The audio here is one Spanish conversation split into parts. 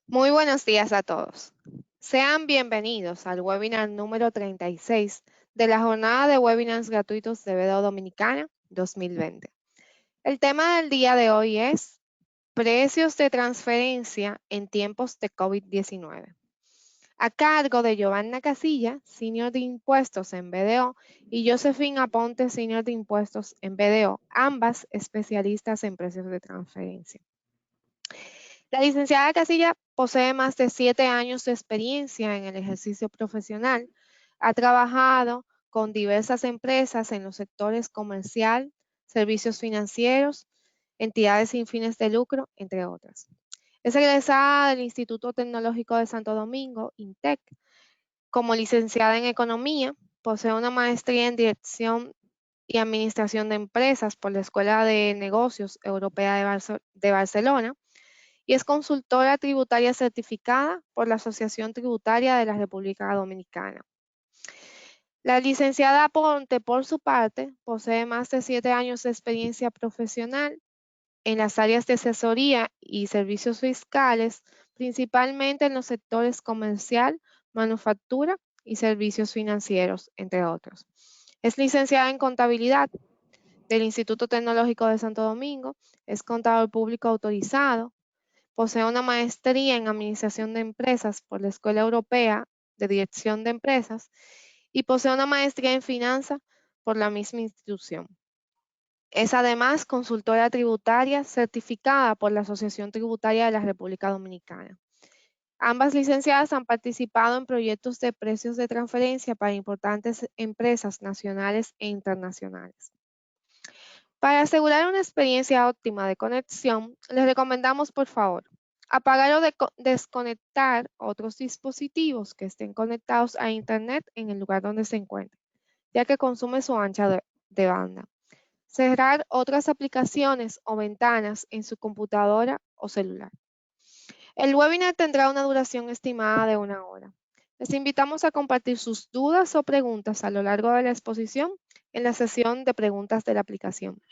Muy buenos días a todos. Sean bienvenidos al webinar número 36 de la jornada de webinars gratuitos de BDO Dominicana 2020. El tema del día de hoy es precios de transferencia en tiempos de COVID-19. A cargo de Giovanna Casilla, Senior de Impuestos en BDO, y Josefina Aponte, Senior de Impuestos en BDO, ambas especialistas en precios de transferencia. La licenciada Casilla posee más de 7 años de experiencia en el ejercicio profesional. Ha trabajado con diversas empresas en los sectores comercial, servicios financieros, entidades sin fines de lucro, entre otras. Es egresada del Instituto Tecnológico de Santo Domingo, INTEC. Como licenciada en Economía, posee una maestría en Dirección y Administración de Empresas por la Escuela de Negocios Europea de Barcelona y es consultora tributaria certificada por la Asociación Tributaria de la República Dominicana. La licenciada Aponte, por su parte, posee más de 7 años de experiencia profesional en las áreas de asesoría y servicios fiscales, principalmente en los sectores comercial, manufactura y servicios financieros, entre otros. Es licenciada en contabilidad del Instituto Tecnológico de Santo Domingo, es contador público autorizado, posee una maestría en Administración de Empresas por la Escuela Europea de Dirección de Empresas y posee una maestría en Finanzas por la misma institución. Es además consultora tributaria certificada por la Asociación Tributaria de la República Dominicana. Ambas licenciadas han participado en proyectos de precios de transferencia para importantes empresas nacionales e internacionales. Para asegurar una experiencia óptima de conexión, les recomendamos, por favor, apagar o desconectar otros dispositivos que estén conectados a Internet en el lugar donde se encuentren, ya que consume su ancha de banda. Cerrar otras aplicaciones o ventanas en su computadora o celular. El webinar tendrá una duración estimada de 1 hora. Les invitamos a compartir sus dudas o preguntas a lo largo de la exposición en la sesión de preguntas de la aplicación.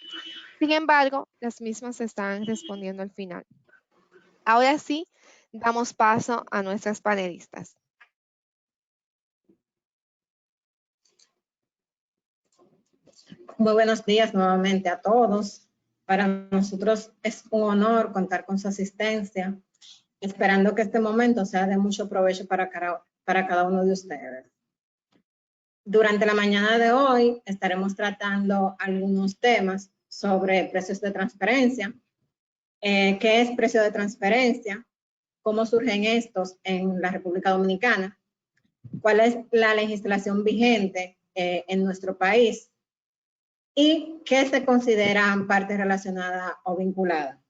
Sin embargo, las mismas se están respondiendo al final. Ahora sí, damos paso a nuestras panelistas. Muy buenos días nuevamente a todos. Para nosotros es un honor contar con su asistencia, esperando que este momento sea de mucho provecho para cada uno de ustedes. Durante la mañana de hoy estaremos tratando algunos temas sobre precios de transferencia, qué es precio de transferencia, cómo surgen estos en la República Dominicana, cuál es la legislación vigente en nuestro país y qué se consideran partes relacionadas o vinculadas.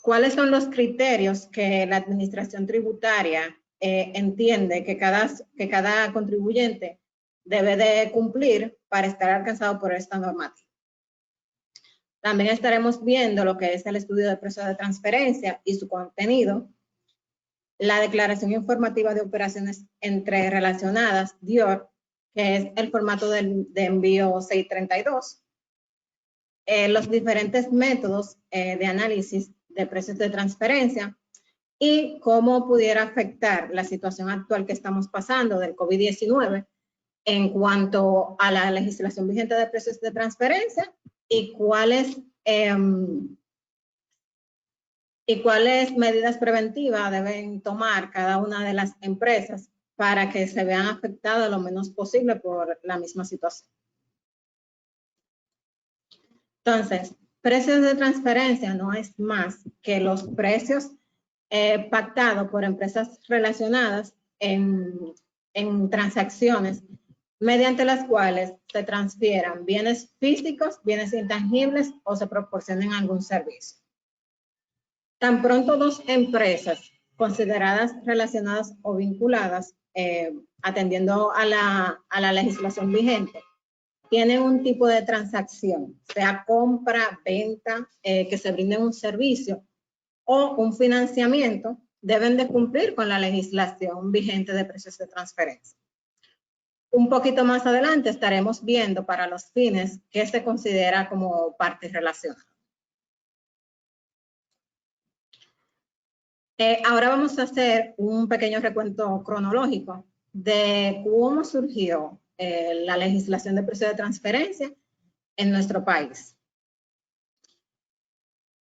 ¿Cuáles son los criterios que la administración tributaria entiende que cada contribuyente debe de cumplir para estar alcanzado por esta normativa? También estaremos viendo lo que es el estudio de precios de transferencia y su contenido, la declaración informativa de operaciones entre relacionadas, DIOR, que es el formato de envío 632, los diferentes métodos de análisis de precios de transferencia y cómo pudiera afectar la situación actual que estamos pasando del COVID-19 en cuanto a la legislación vigente de precios de transferencia y cuáles medidas preventivas deben tomar cada una de las empresas para que se vean afectadas lo menos posible por la misma situación. Entonces, precios de transferencia no es más que los precios pactados por empresas relacionadas en transacciones mediante las cuales se transfieran bienes físicos, bienes intangibles o se proporcionen algún servicio. Tan pronto dos empresas consideradas relacionadas o vinculadas, atendiendo a la legislación vigente, tienen un tipo de transacción, sea compra, venta, que se brinde un servicio o un financiamiento, deben de cumplir con la legislación vigente de precios de transferencia. Un poquito más adelante estaremos viendo para los fines qué se considera como parte relacionada. Ahora vamos a hacer un pequeño recuento cronológico de cómo surgió la legislación de precios de transferencia en nuestro país.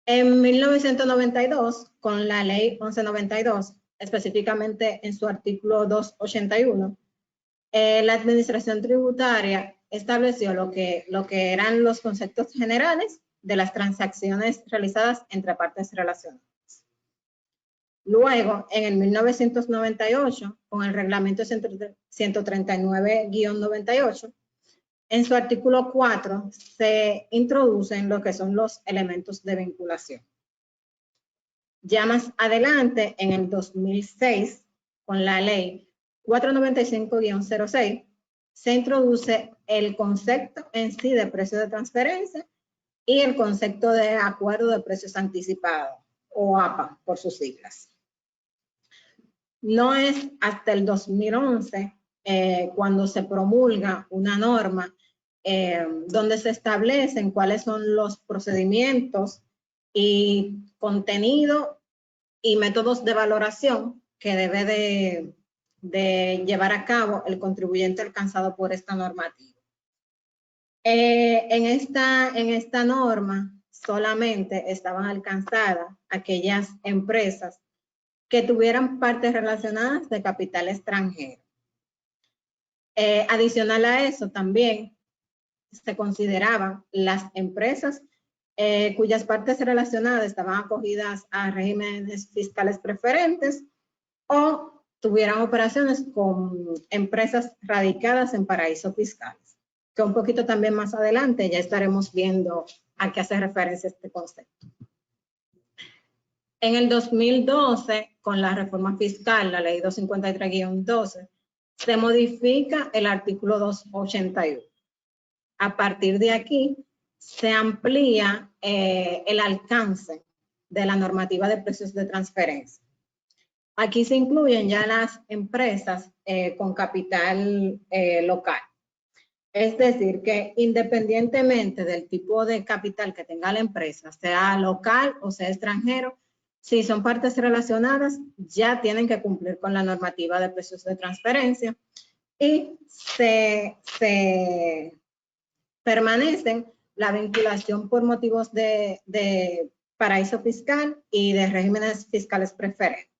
En 1992, con la ley 1192, específicamente en su artículo 281, la administración tributaria estableció lo que eran los conceptos generales de las transacciones realizadas entre partes relacionadas. Luego, en el 1998, con el reglamento 139-98, en su artículo 4 se introducen lo que son los elementos de vinculación. Ya más adelante, en el 2006, con la ley 495-06, se introduce el concepto en sí de precio de transferencia y el concepto de acuerdo de precios anticipados, o APA por sus siglas. No es hasta el 2011 cuando se promulga una norma donde se establecen cuáles son los procedimientos y contenido y métodos de valoración que debe de llevar a cabo el contribuyente alcanzado por esta normativa. En esta norma solamente estaban alcanzadas aquellas empresas que tuvieran partes relacionadas de capital extranjero. Adicional a eso, también se consideraban las empresas cuyas partes relacionadas estaban acogidas a regímenes fiscales preferentes o tuvieran operaciones con empresas radicadas en paraísos fiscales, que un poquito también más adelante ya estaremos viendo a qué hace referencia este concepto. En el 2012, con la reforma fiscal, la ley 253-12, se modifica el artículo 281. A partir de aquí, se amplía el alcance de la normativa de precios de transferencia. Aquí se incluyen ya las empresas con capital local. Es decir, que independientemente del tipo de capital que tenga la empresa, sea local o sea extranjero, si son partes relacionadas, ya tienen que cumplir con la normativa de precios de transferencia y se permanecen la vinculación por motivos de paraíso fiscal y de regímenes fiscales preferentes.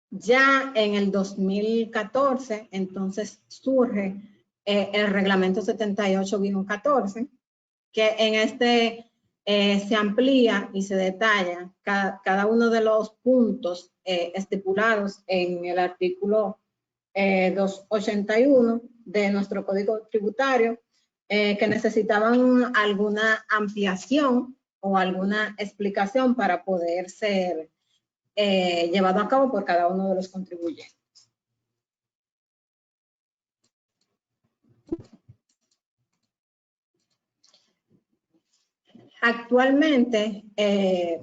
Ya en el 2014, entonces surge el reglamento 78-14, que en este se amplía y se detalla cada uno de los puntos estipulados en el artículo 281 de nuestro Código Tributario, que necesitaban alguna ampliación o alguna explicación para poder ser llevado a cabo por cada uno de los contribuyentes. Actualmente,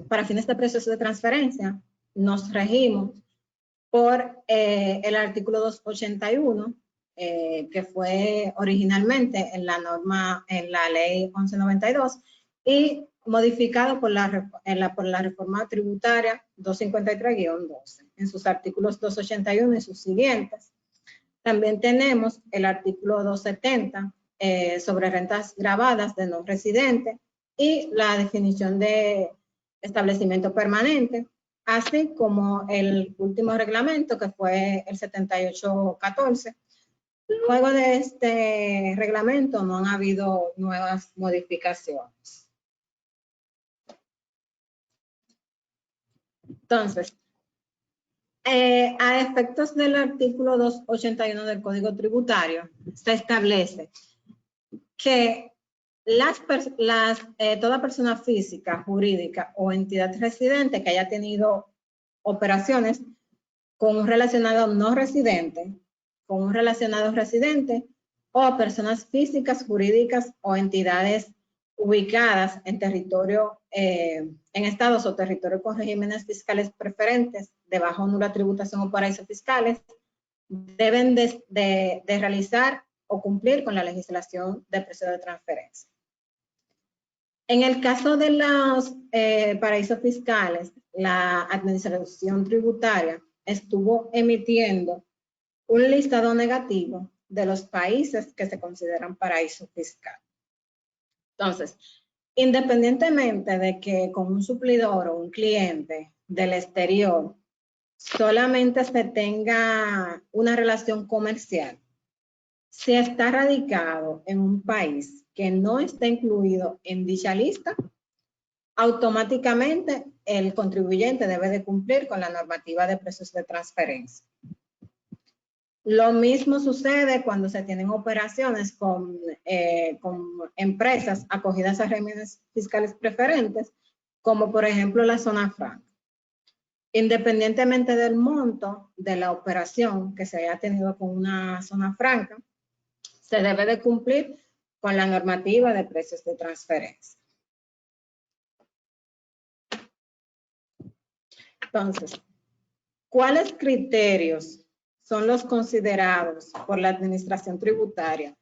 para fines de proceso de transferencia, nos regimos por el artículo 281, que fue originalmente en la norma, en la ley 1192, y modificado por la reforma tributaria 253-12, en sus artículos 281 y sus siguientes. También tenemos el artículo 270 sobre rentas gravadas de no residente y la definición de establecimiento permanente, así como el último reglamento que fue el 78-14. Luego de este reglamento no han habido nuevas modificaciones. Entonces, a efectos del artículo 281 del Código Tributario, se establece que toda persona física, jurídica o entidad residente que haya tenido operaciones con un relacionado no residente, con un relacionado residente o personas físicas, jurídicas o entidades ubicadas en territorio, en estados o territorios con regímenes fiscales preferentes de baja o nula tributación o paraísos fiscales, deben de realizar o cumplir con la legislación de precios de transferencia. En el caso de los paraísos fiscales, la Administración Tributaria estuvo emitiendo un listado negativo de los países que se consideran paraíso fiscal. Entonces, independientemente de que con un suplidor o un cliente del exterior solamente se tenga una relación comercial, si está radicado en un país que no está incluido en dicha lista, automáticamente el contribuyente debe de cumplir con la normativa de precios de transferencia. Lo mismo sucede cuando se tienen operaciones con empresas acogidas a regímenes fiscales preferentes, como por ejemplo la zona franca. Independientemente del monto de la operación que se haya tenido con una zona franca, se debe de cumplir con la normativa de precios de transferencia. Entonces, ¿cuáles criterios son los considerados por la Administración Tributaria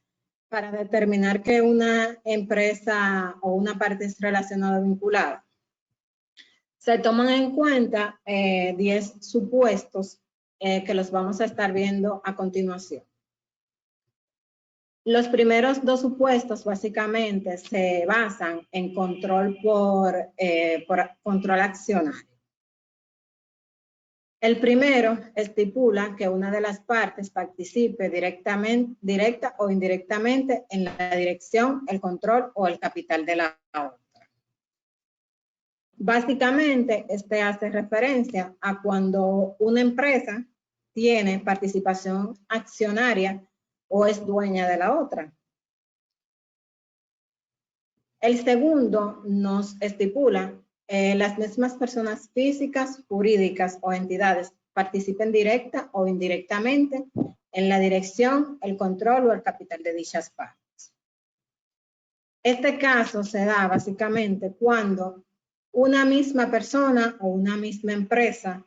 para determinar que una empresa o una parte es relacionada o vinculada? Se toman en cuenta 10 supuestos que los vamos a estar viendo a continuación. Los primeros 2 supuestos básicamente se basan en control por control accionario. El primero estipula que una de las partes participe directa o indirectamente en la dirección, el control o el capital de la otra. Básicamente, este hace referencia a cuando una empresa tiene participación accionaria o es dueña de la otra. El segundo nos estipula las mismas personas físicas, jurídicas o entidades participen directa o indirectamente en la dirección, el control o el capital de dichas partes. Este caso se da básicamente cuando una misma persona o una misma empresa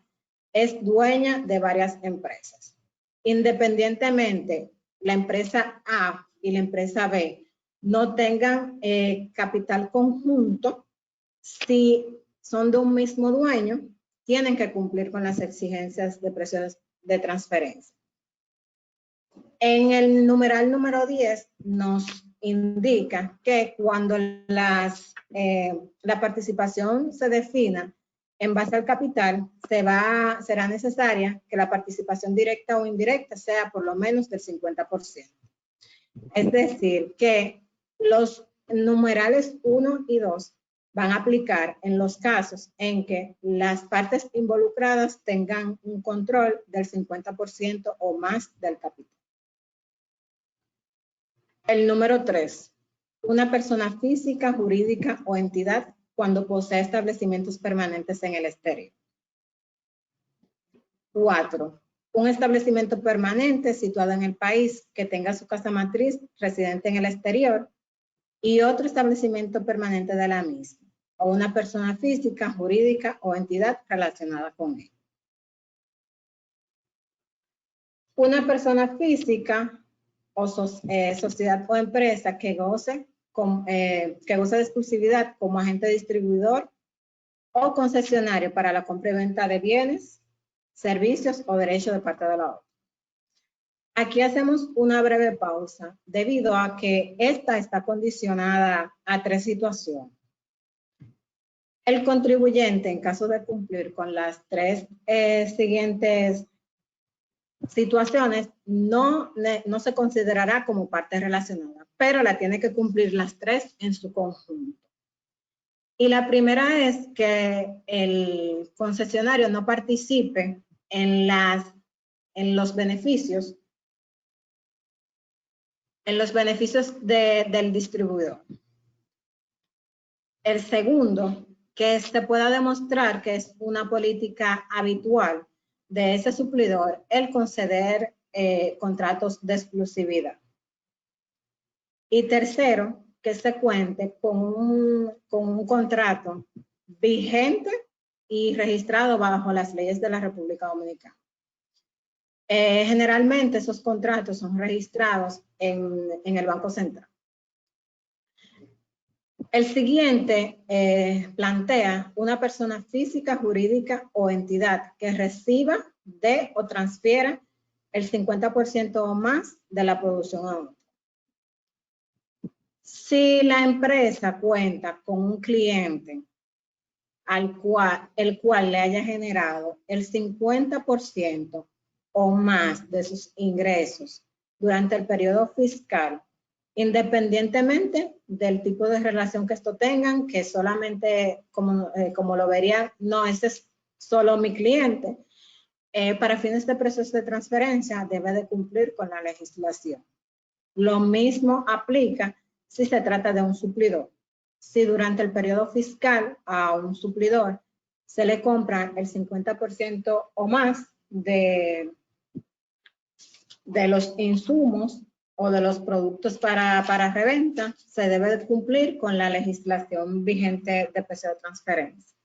es dueña de varias empresas. Independientemente la empresa A y la empresa B no tengan capital conjunto, si son de un mismo dueño, tienen que cumplir con las exigencias de precios de transferencia. En el numeral número 10 nos indica que cuando la participación se defina en base al capital, será necesaria que la participación directa o indirecta sea por lo menos del 50%. Es decir, que los numerales 1 y 2 van a aplicar en los casos en que las partes involucradas tengan un control del 50% o más del capital. El número 3, una persona física, jurídica o entidad cuando posee establecimientos permanentes en el exterior. 4, un establecimiento permanente situado en el país que tenga su casa matriz residente en el exterior y otro establecimiento permanente de la misma, o una persona física, jurídica o entidad relacionada con él. Una persona física o sociedad o empresa que goce de exclusividad como agente distribuidor o concesionario para la compra y venta de bienes, servicios o derechos de parte de la otra. Aquí hacemos una breve pausa debido a que esta está condicionada a 3 situaciones. El contribuyente, en caso de cumplir con las 3 siguientes situaciones, no se considerará como parte relacionada, pero la tiene que cumplir las 3 en su conjunto. Y la primera es que el concesionario no participe en los beneficios del distribuidor. El segundo, que se pueda demostrar que es una política habitual de ese suplidor el conceder contratos de exclusividad. Y tercero, que se cuente con un contrato vigente y registrado bajo las leyes de la República Dominicana. Generalmente esos contratos son registrados en el Banco Central. El siguiente plantea una persona física, jurídica o entidad que reciba, dé o transfiera el 50% o más de la producción a otro. Si la empresa cuenta con un cliente el cual le haya generado el 50% o más de sus ingresos durante el periodo fiscal, independientemente del tipo de relación que esto tengan, que solamente, como lo verían, no, ese es solo mi cliente, para fines de proceso de transferencia debe de cumplir con la legislación. Lo mismo aplica si se trata de un suplidor. Si durante el periodo fiscal a un suplidor se le compra el 50% o más de los insumos o de los productos para reventa, se debe de cumplir con la legislación vigente de precio de transferencia.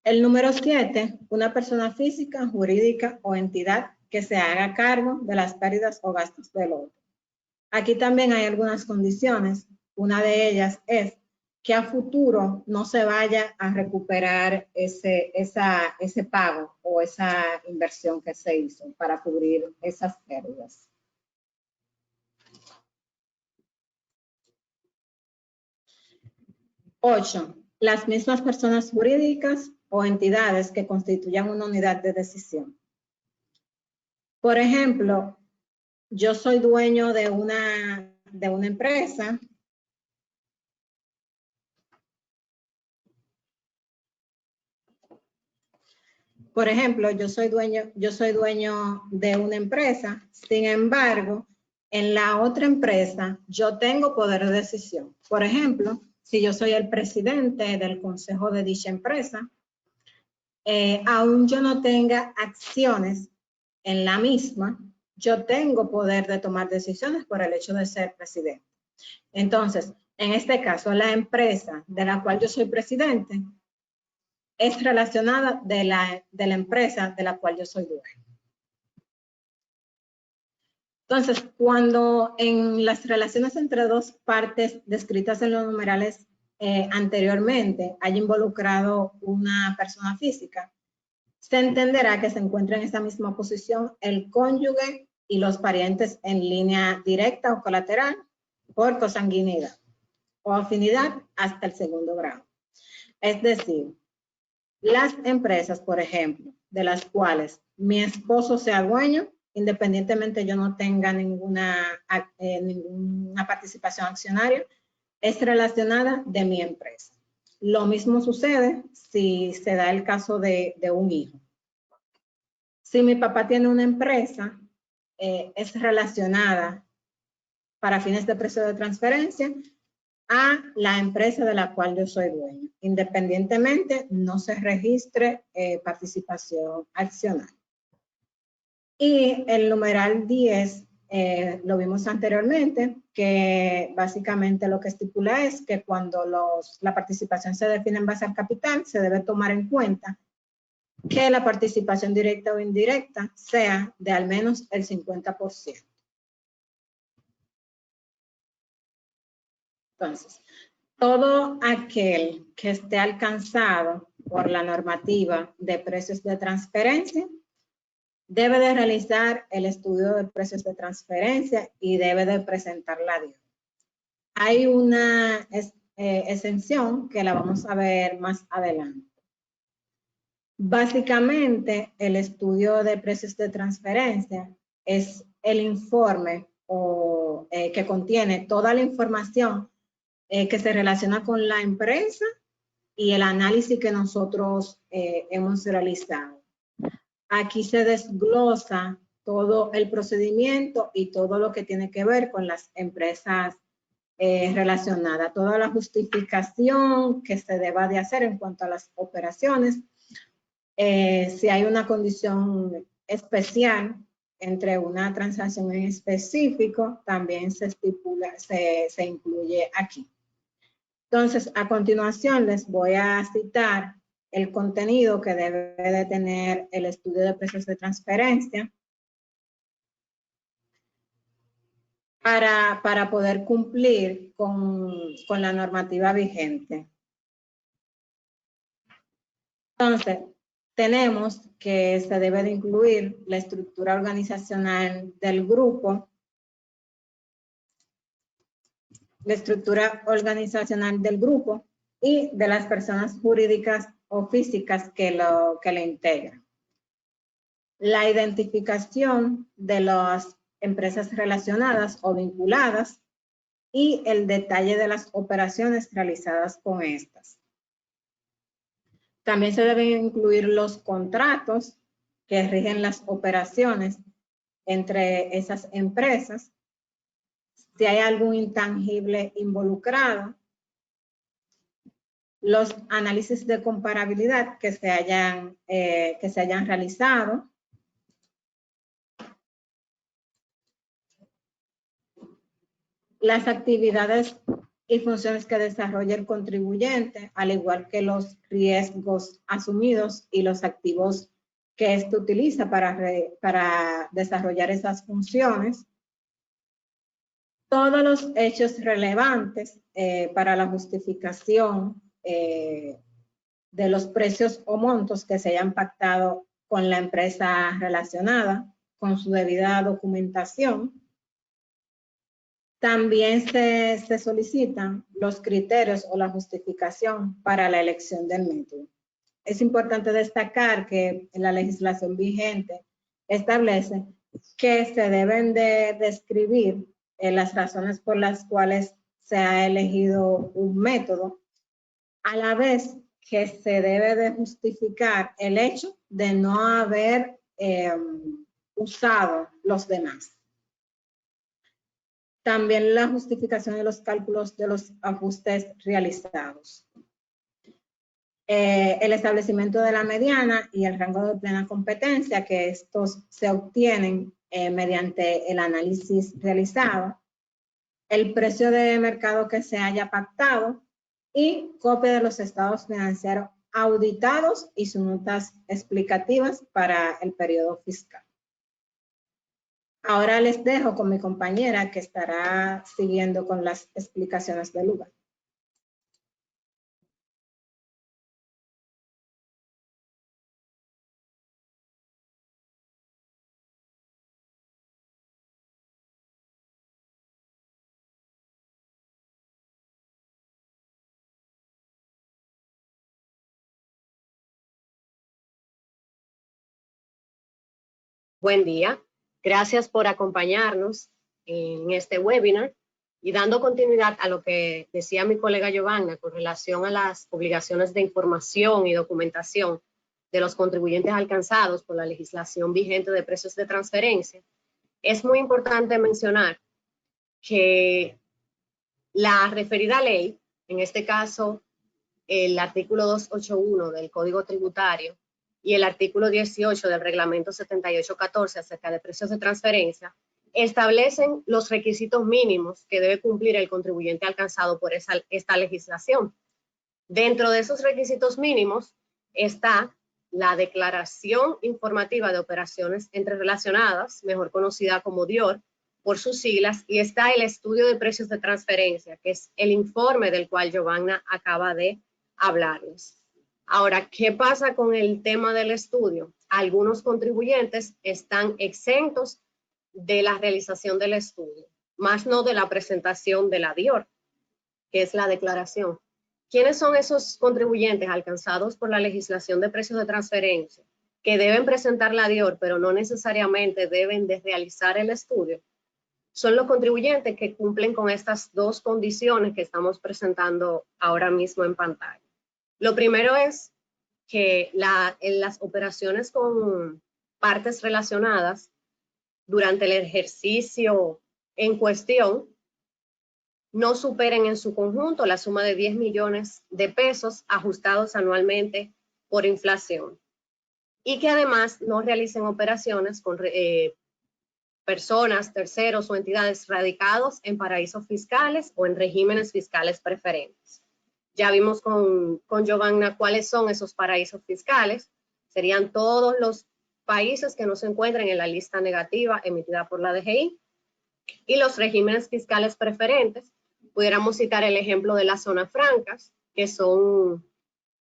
El número 7, una persona física, jurídica o entidad que se haga cargo de las pérdidas o gastos del otro. Aquí también hay algunas condiciones. Una de ellas es que a futuro no se vaya a recuperar ese pago o esa inversión que se hizo para cubrir esas pérdidas. Ocho, las mismas personas jurídicas o entidades que constituyan una unidad de decisión. Por ejemplo, yo soy dueño de una empresa. Por ejemplo, yo soy dueño de una empresa, sin embargo, en la otra empresa yo tengo poder de decisión. Por ejemplo, si yo soy el presidente del consejo de dicha empresa, aún yo no tenga acciones en la misma, yo tengo poder de tomar decisiones por el hecho de ser presidente. Entonces, en este caso, la empresa de la cual yo soy presidente es relacionada de la empresa de la cual yo soy dueño. Entonces, cuando en las relaciones entre dos partes descritas en los numerales anteriormente haya involucrado una persona física, se entenderá que se encuentra en esta misma posición el cónyuge y los parientes en línea directa o colateral por consanguinidad o afinidad hasta el segundo grado. Es decir, las empresas, por ejemplo, de las cuales mi esposo sea dueño, independientemente yo no tenga ninguna participación accionaria, es relacionada de mi empresa. Lo mismo sucede si se da el caso de un hijo. Si mi papá tiene una empresa, es relacionada para fines de precio de transferencia a la empresa de la cual yo soy dueño, independientemente no se registre participación accionaria. Y el numeral 10, lo vimos anteriormente, que básicamente lo que estipula es que cuando la participación se define en base al capital, se debe tomar en cuenta que la participación directa o indirecta sea de al menos el 50%. Entonces, todo aquel que esté alcanzado por la normativa de precios de transferencia debe de realizar el estudio de precios de transferencia y debe de presentar la DIO. Hay una exención que la vamos a ver más adelante. Básicamente, el estudio de precios de transferencia es el informe que contiene toda la información que se relaciona con la empresa y el análisis que nosotros hemos realizado. Aquí se desglosa todo el procedimiento y todo lo que tiene que ver con las empresas relacionadas, toda la justificación que se deba de hacer en cuanto a las operaciones, si hay una condición especial entre una transacción en específico, también se estipula, se incluye aquí. Entonces, a continuación les voy a citar el contenido que debe de tener el estudio de precios de transferencia. para poder cumplir con la normativa vigente. Entonces, tenemos que se debe de incluir la estructura organizacional del grupo, y de las personas jurídicas o físicas que le integran. La identificación de las empresas relacionadas o vinculadas y el detalle de las operaciones realizadas con estas. También se deben incluir los contratos que rigen las operaciones entre esas empresas, si hay algún intangible involucrado, los análisis de comparabilidad que se hayan realizado, las actividades y funciones que desarrolla el contribuyente, al igual que los riesgos asumidos y los activos que éste utiliza para desarrollar esas funciones, todos los hechos relevantes para la justificación de los precios o montos que se hayan pactado con la empresa relacionada, con su debida documentación. También se solicitan los criterios o la justificación para la elección del método. Es importante destacar que la legislación vigente establece que se deben de describir las razones por las cuales se ha elegido un método, a la vez que se debe de justificar el hecho de no haber usado los demás. También la justificación de los cálculos de los ajustes realizados. El establecimiento de la mediana y el rango de plena competencia, que estos se obtienen mediante el análisis realizado, el precio de mercado que se haya pactado y copia de los estados financieros auditados y sus notas explicativas para el periodo fiscal. Ahora les dejo con mi compañera que estará siguiendo con las explicaciones del lugar. Buen día. Gracias por acompañarnos en este webinar y dando continuidad a lo que decía mi colega Giovanna con relación a las obligaciones de información y documentación de los contribuyentes alcanzados por la legislación vigente de precios de transferencia. Es muy importante mencionar que la referida ley, en este caso el artículo 281 del Código Tributario y el artículo 18 del reglamento 7814 acerca de precios de transferencia, establecen los requisitos mínimos que debe cumplir el contribuyente alcanzado por esta legislación. Dentro de esos requisitos mínimos está la declaración informativa de operaciones entrerelacionadas, mejor conocida como DIOR, por sus siglas, y está el estudio de precios de transferencia, que es el informe del cual Giovanna acaba de hablarles. Ahora, ¿qué pasa con el tema del estudio? Algunos contribuyentes están exentos de la realización del estudio, más no de la presentación de la DIOR, que es la declaración. ¿Quiénes son esos contribuyentes alcanzados por la legislación de precios de transferencia que deben presentar la DIOR, pero no necesariamente deben de realizar el estudio? Son los contribuyentes que cumplen con estas dos condiciones que estamos presentando ahora mismo en pantalla. Lo primero es que en las operaciones con partes relacionadas durante el ejercicio en cuestión no superen en su conjunto la suma de 10 millones de pesos ajustados anualmente por inflación, y que además no realicen operaciones con personas, terceros o entidades radicados en paraísos fiscales o en regímenes fiscales preferentes. Ya vimos con Giovanna cuáles son esos paraísos fiscales. Serían todos los países que no se encuentran en la lista negativa emitida por la DGI, Y los regímenes fiscales preferentes, pudiéramos citar el ejemplo de las zonas francas, que son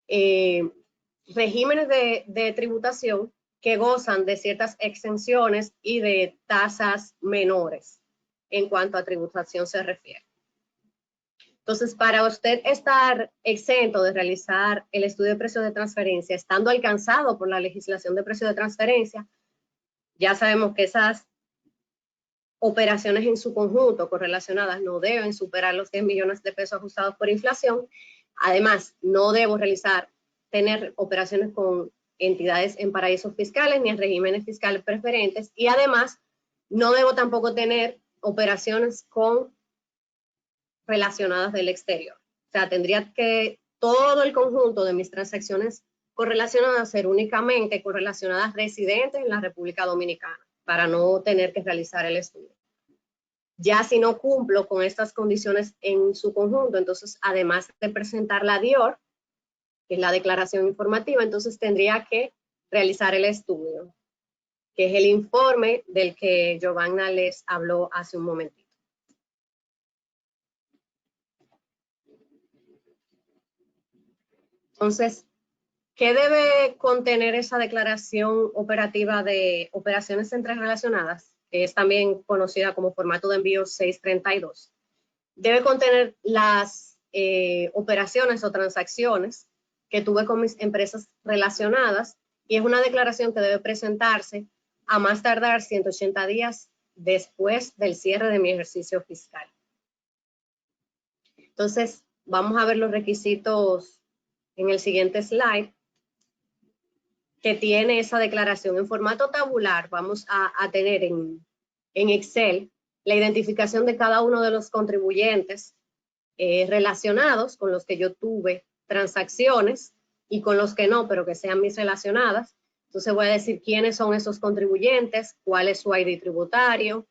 regímenes de tributación que gozan de ciertas exenciones y de tasas menores en cuanto a tributación se refiere. Entonces, para usted estar exento de realizar el estudio de precios de transferencia, estando alcanzado por la legislación de precios de transferencia, ya sabemos que esas operaciones en su conjunto correlacionadas no deben superar los 10 millones de pesos ajustados por inflación. Además, no debo tener operaciones con entidades en paraísos fiscales ni en regímenes fiscales preferentes, y además no debo tampoco tener operaciones relacionadas del exterior. O sea, tendría que todo el conjunto de mis transacciones correlacionadas ser únicamente correlacionadas residentes en la República Dominicana, para no tener que realizar el estudio. Ya si no cumplo con estas condiciones en su conjunto, entonces además de presentar la DIOR, que es la declaración informativa, entonces tendría que realizar el estudio, que es el informe del que Giovanna les habló hace un momentito. Entonces, ¿qué debe contener esa declaración operativa de operaciones entrerelacionadas, que es también conocida como formato de envío 632? Debe contener las operaciones o transacciones que tuve con mis empresas relacionadas, y es una declaración que debe presentarse a más tardar 180 días después del cierre de mi ejercicio fiscal. Entonces, vamos a ver los requisitos en el siguiente slide, que tiene esa declaración. En formato tabular vamos a tener en Excel la identificación de cada uno de los contribuyentes relacionados, con los que yo tuve transacciones y con los que no, pero que sean mis relacionadas. Entonces voy a decir quiénes son esos contribuyentes, cuál es su ID tributario,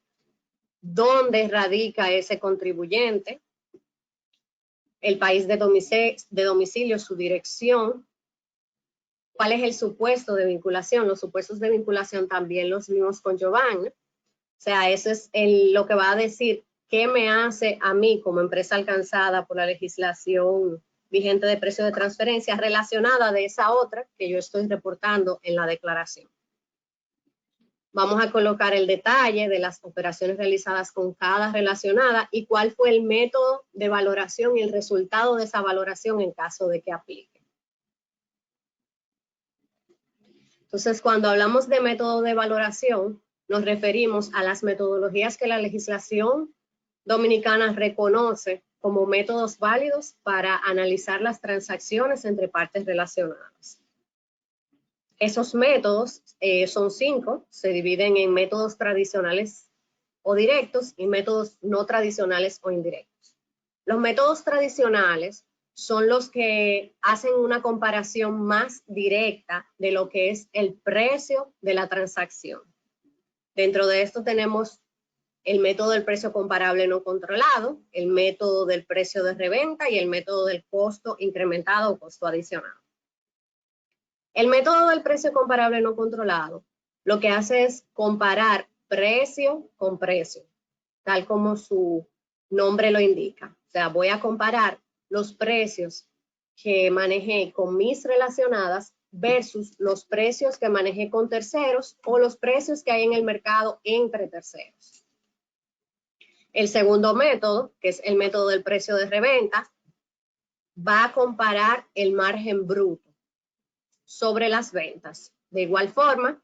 dónde radica ese contribuyente, el país de domicilio, su dirección, cuál es el supuesto de vinculación. Los supuestos de vinculación también los vimos con Giovanna. O sea, eso es lo que va a decir qué me hace a mí como empresa alcanzada por la legislación vigente de precio de transferencia relacionada de esa otra que yo estoy reportando en la declaración. Vamos a colocar el detalle de las operaciones realizadas con cada relacionada y cuál fue el método de valoración y el resultado de esa valoración en caso de que aplique. Entonces, cuando hablamos de método de valoración, nos referimos a las metodologías que la legislación dominicana reconoce como métodos válidos para analizar las transacciones entre partes relacionadas. Esos métodos son 5, se dividen en métodos tradicionales o directos y métodos no tradicionales o indirectos. Los métodos tradicionales son los que hacen una comparación más directa de lo que es el precio de la transacción. Dentro de esto tenemos el método del precio comparable no controlado, el método del precio de reventa y el método del costo incrementado o costo adicional. El método del precio comparable no controlado lo que hace es comparar precio con precio, tal como su nombre lo indica. O sea, voy a comparar los precios que manejé con mis relacionadas versus los precios que manejé con terceros o los precios que hay en el mercado entre terceros. El segundo método, que es el método del precio de reventa, va a comparar el margen bruto sobre las ventas. De igual forma,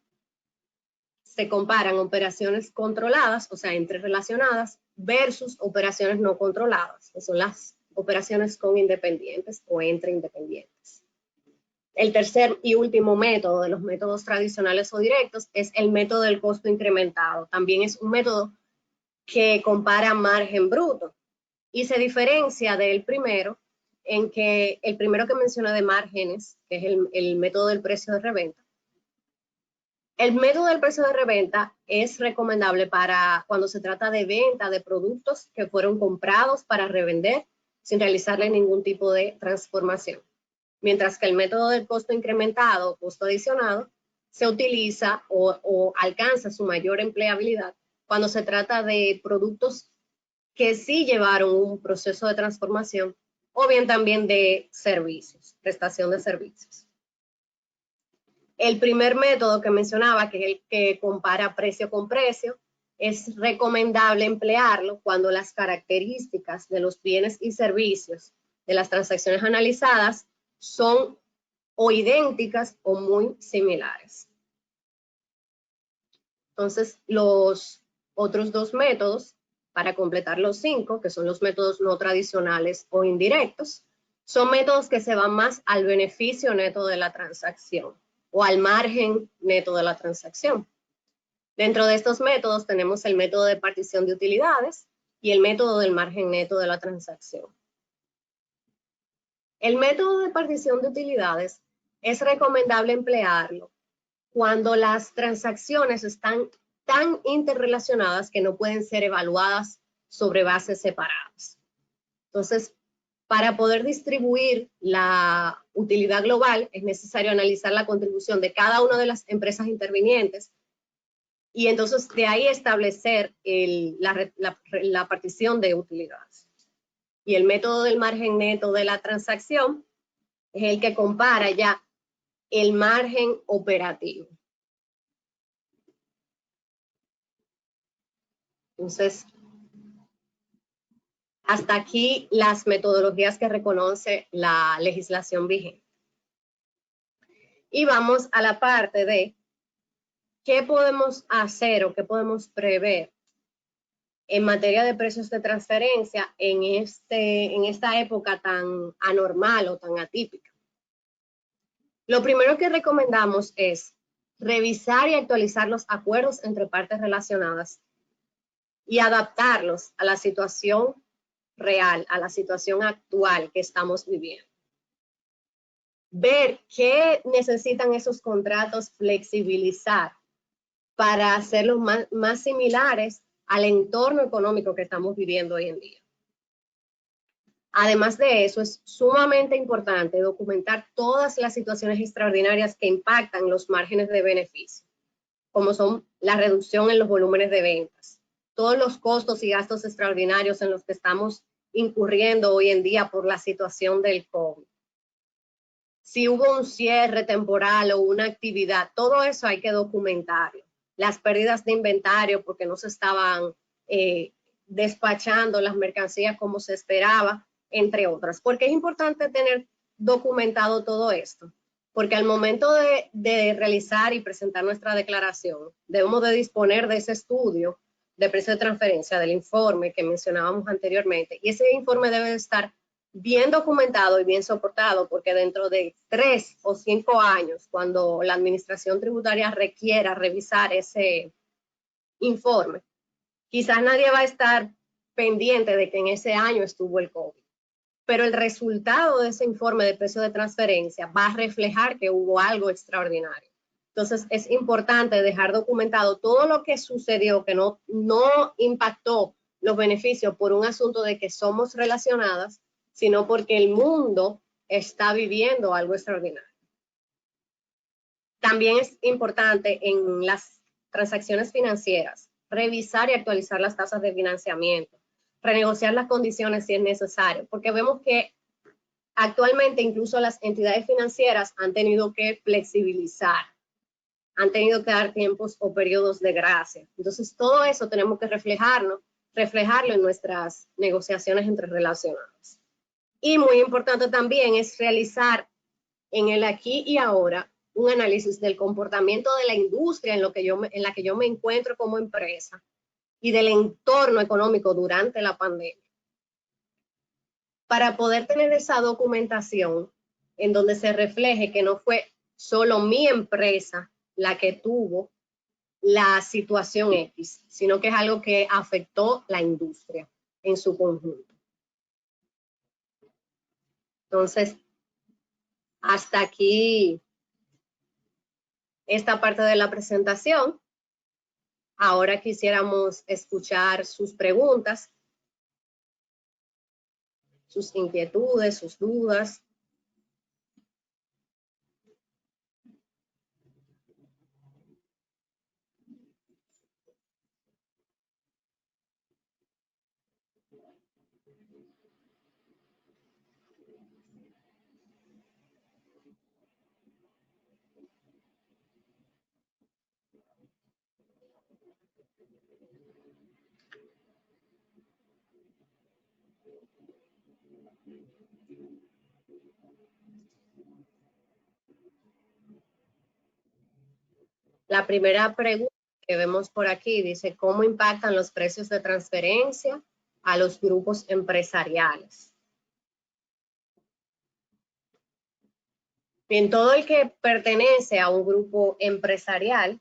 se comparan operaciones controladas, o sea, entre relacionadas, versus operaciones no controladas, que son las operaciones con independientes o entre independientes. El tercer y último método de los métodos tradicionales o directos es el método del costo incrementado. También es un método que compara margen bruto y se diferencia del primero en que el primero que mencioné de márgenes, que es el método del precio de reventa. El método del precio de reventa es recomendable para cuando se trata de venta de productos que fueron comprados para revender sin realizarle ningún tipo de transformación. Mientras que el método del costo incrementado o costo adicionado se utiliza o alcanza su mayor empleabilidad cuando se trata de productos que sí llevaron un proceso de transformación, o bien también de servicios, prestación de servicios. El primer método que mencionaba, que es el que compara precio con precio, es recomendable emplearlo cuando las características de los bienes y servicios de las transacciones analizadas son o idénticas o muy similares. Entonces, los otros dos métodos, para completar los 5, que son los métodos no tradicionales o indirectos, son métodos que se van más al beneficio neto de la transacción o al margen neto de la transacción. Dentro de estos métodos tenemos el método de partición de utilidades y el método del margen neto de la transacción. El método de partición de utilidades es recomendable emplearlo cuando las transacciones están tan interrelacionadas que no pueden ser evaluadas sobre bases separadas. Entonces, para poder distribuir la utilidad global, es necesario analizar la contribución de cada una de las empresas intervinientes y entonces de ahí establecer la partición de utilidades. Y el método del margen neto de la transacción es el que compara ya el margen operativo. Entonces, hasta aquí las metodologías que reconoce la legislación vigente. Y vamos a la parte de qué podemos hacer o qué podemos prever en materia de precios de transferencia en esta época tan anormal o tan atípica. Lo primero que recomendamos es revisar y actualizar los acuerdos entre partes relacionadas y adaptarlos a la situación real, a la situación actual que estamos viviendo. Ver qué necesitan esos contratos flexibilizar para hacerlos más similares al entorno económico que estamos viviendo hoy en día. Además de eso, es sumamente importante documentar todas las situaciones extraordinarias que impactan los márgenes de beneficio, como son la reducción en los volúmenes de ventas, todos los costos y gastos extraordinarios en los que estamos incurriendo hoy en día por la situación del COVID. Si hubo un cierre temporal o una actividad, todo eso hay que documentarlo. Las pérdidas de inventario porque no se estaban despachando las mercancías como se esperaba, entre otras. ¿Por qué es importante tener documentado todo esto? Porque al momento de realizar y presentar nuestra declaración, debemos de disponer de ese estudio de precio de transferencia, del informe que mencionábamos anteriormente, y ese informe debe estar bien documentado y bien soportado, porque dentro de 3 o 5 años, cuando la administración tributaria requiera revisar ese informe, quizás nadie va a estar pendiente de que en ese año estuvo el COVID, pero el resultado de ese informe de precio de transferencia va a reflejar que hubo algo extraordinario. Entonces, es importante dejar documentado todo lo que sucedió, que no impactó los beneficios por un asunto de que somos relacionadas, sino porque el mundo está viviendo algo extraordinario. También es importante en las transacciones financieras revisar y actualizar las tasas de financiamiento, renegociar las condiciones si es necesario, porque vemos que actualmente incluso las entidades financieras han tenido que flexibilizar, han tenido que dar tiempos o periodos de gracia. Entonces, todo eso tenemos que reflejarlo en nuestras negociaciones entre relacionados. Y muy importante también es realizar en el aquí y ahora un análisis del comportamiento de la industria en la que yo me encuentro como empresa y del entorno económico durante la pandemia. Para poder tener esa documentación en donde se refleje que no fue solo mi empresa la que tuvo la situación X, sino que es algo que afectó la industria en su conjunto. Entonces, hasta aquí esta parte de la presentación. Ahora quisiéramos escuchar sus preguntas, sus inquietudes, sus dudas. La primera pregunta que vemos por aquí dice, ¿cómo impactan los precios de transferencia a los grupos empresariales? Bien, todo el que pertenece a un grupo empresarial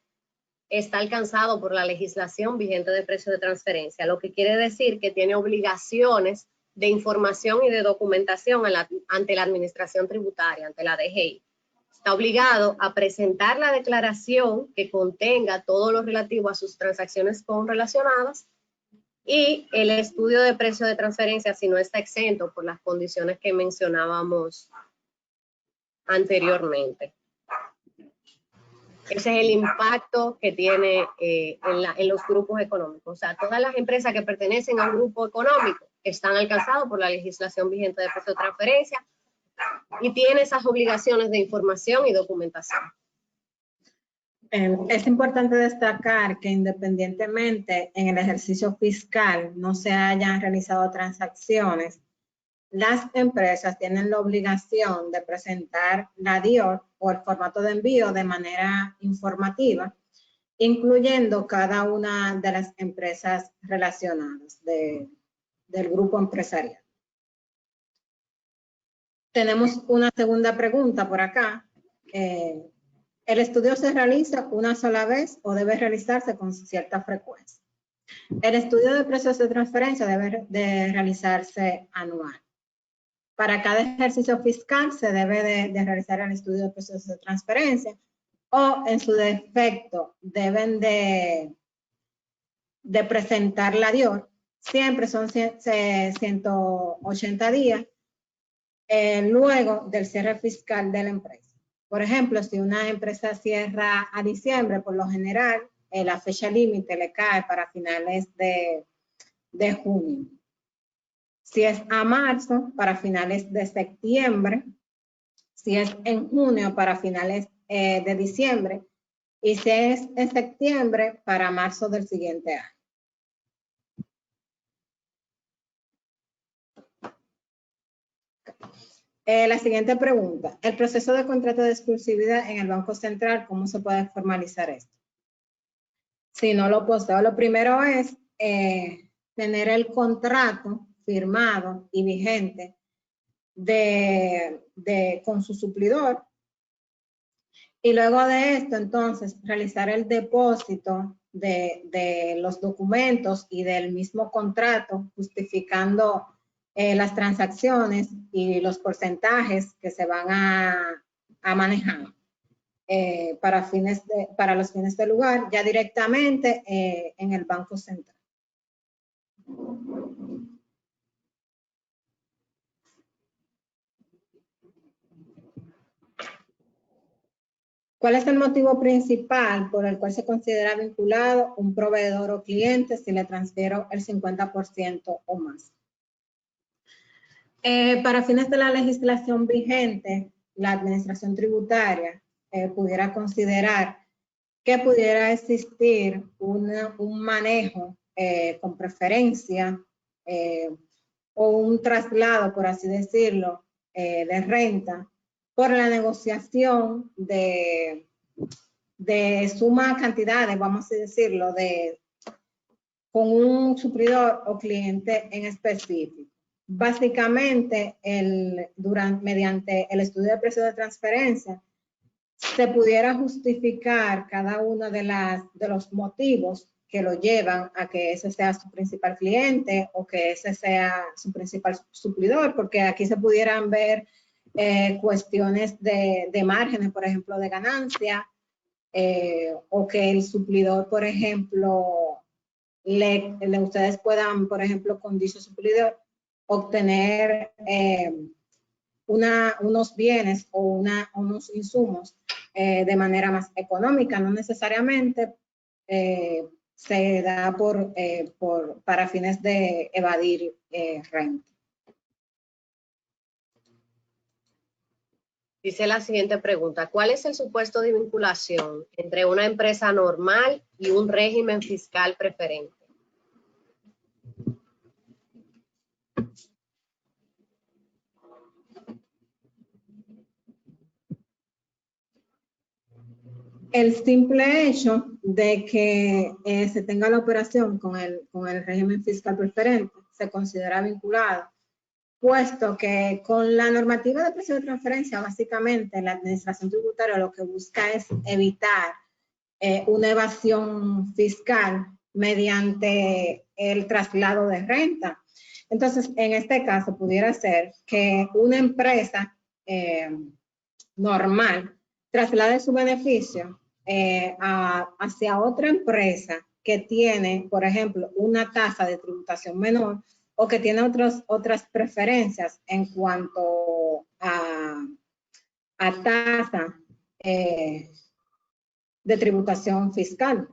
está alcanzado por la legislación vigente de precios de transferencia, lo que quiere decir que tiene obligaciones de información y de documentación ante la Administración Tributaria, ante la DGI. Está obligado a presentar la declaración que contenga todo lo relativo a sus transacciones correlacionadas y el estudio de precio de transferencia si no está exento por las condiciones que mencionábamos anteriormente. Ese es el impacto que tiene en los grupos económicos. O sea, todas las empresas que pertenecen a un grupo económico están alcanzadas por la legislación vigente de precio de transferencia y tiene esas obligaciones de información y documentación. Es importante destacar que independientemente en el ejercicio fiscal no se hayan realizado transacciones, las empresas tienen la obligación de presentar la DIOR o el formato de envío de manera informativa, incluyendo cada una de las empresas relacionadas del grupo empresarial. Tenemos una segunda pregunta por acá. ¿El estudio se realiza una sola vez o debe realizarse con cierta frecuencia? El estudio de precios de transferencia debe de realizarse anual. Para cada ejercicio fiscal se debe de realizar el estudio de precios de transferencia o en su defecto deben de presentar la DIOR. Siempre son 180 días luego del cierre fiscal de la empresa. Por ejemplo, si una empresa cierra a diciembre, por lo general, la fecha límite le cae para finales de junio. Si es a marzo, para finales de septiembre. Si es en junio, para finales de diciembre. Y si es en septiembre, para marzo del siguiente año. La siguiente pregunta. El proceso de contrato de exclusividad en el Banco Central, ¿cómo se puede formalizar esto? Si no lo poseo, lo primero es tener el contrato firmado y vigente con su suplidor. Y luego de esto, entonces, realizar el depósito de los documentos y del mismo contrato, justificando las transacciones y los porcentajes que se van a manejar para los fines del lugar, ya directamente en el Banco Central. ¿Cuál es el motivo principal por el cual se considera vinculado un proveedor o cliente si le transfiero el 50% o más? Para fines de la legislación vigente, la Administración Tributaria pudiera considerar que pudiera existir un manejo con preferencia o un traslado, por así decirlo, de renta por la negociación de suma cantidades, vamos a decirlo, con un suplidor o cliente en específico. Básicamente, mediante el estudio de precios de transferencia, se pudiera justificar cada uno de los motivos que lo llevan a que ese sea su principal cliente o que ese sea su principal suplidor, porque aquí se pudieran ver cuestiones de márgenes, por ejemplo, de ganancia, o que el suplidor, por ejemplo, ustedes puedan, por ejemplo, con dicho suplidor, obtener unos bienes o unos insumos de manera más económica, no necesariamente se da para fines de evadir renta. Dice la siguiente pregunta: ¿cuál es el supuesto de vinculación entre una empresa normal y un régimen fiscal preferente? El simple hecho de que se tenga la operación con el régimen fiscal preferente se considera vinculado, puesto que con la normativa de precio de transferencia, básicamente la administración tributaria lo que busca es evitar una evasión fiscal mediante el traslado de renta. Entonces, en este caso, pudiera ser que una empresa normal traslade su beneficio hacia otra empresa que tiene, por ejemplo, una tasa de tributación menor o que tiene otras preferencias en cuanto a tasa de tributación fiscal.